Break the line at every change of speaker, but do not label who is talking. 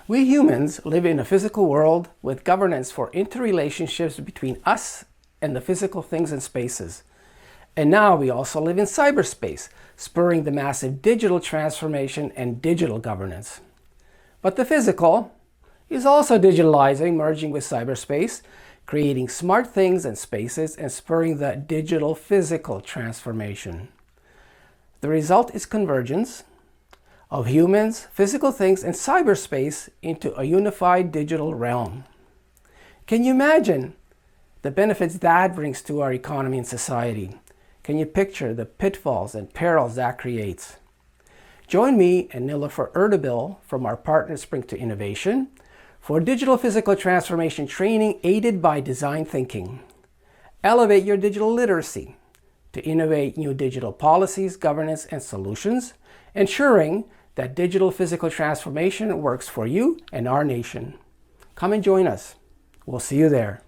We humans live in a physical world with governance for interrelationships between us and the physical things and spaces. And now we also live in cyberspace, spurring the massive digital transformation and digital governance. But the physical is also digitalizing, merging with cyberspace, creating smart things and spaces, and spurring the digital physical transformation. The result is convergence of humans, physical things, and cyberspace into a unified digital realm. Can you imagine the benefits that brings to our economy and society? Can you picture the pitfalls and perils that creates? Join me and Nilofer Erdebil from our partner Spring to Innovation for digital physical transformation training aided by design thinking. Elevate your digital literacy to innovate new digital policies, governance, and solutions, ensuring that digital physical transformation works for you and our nation. Come and join us. We'll see you there.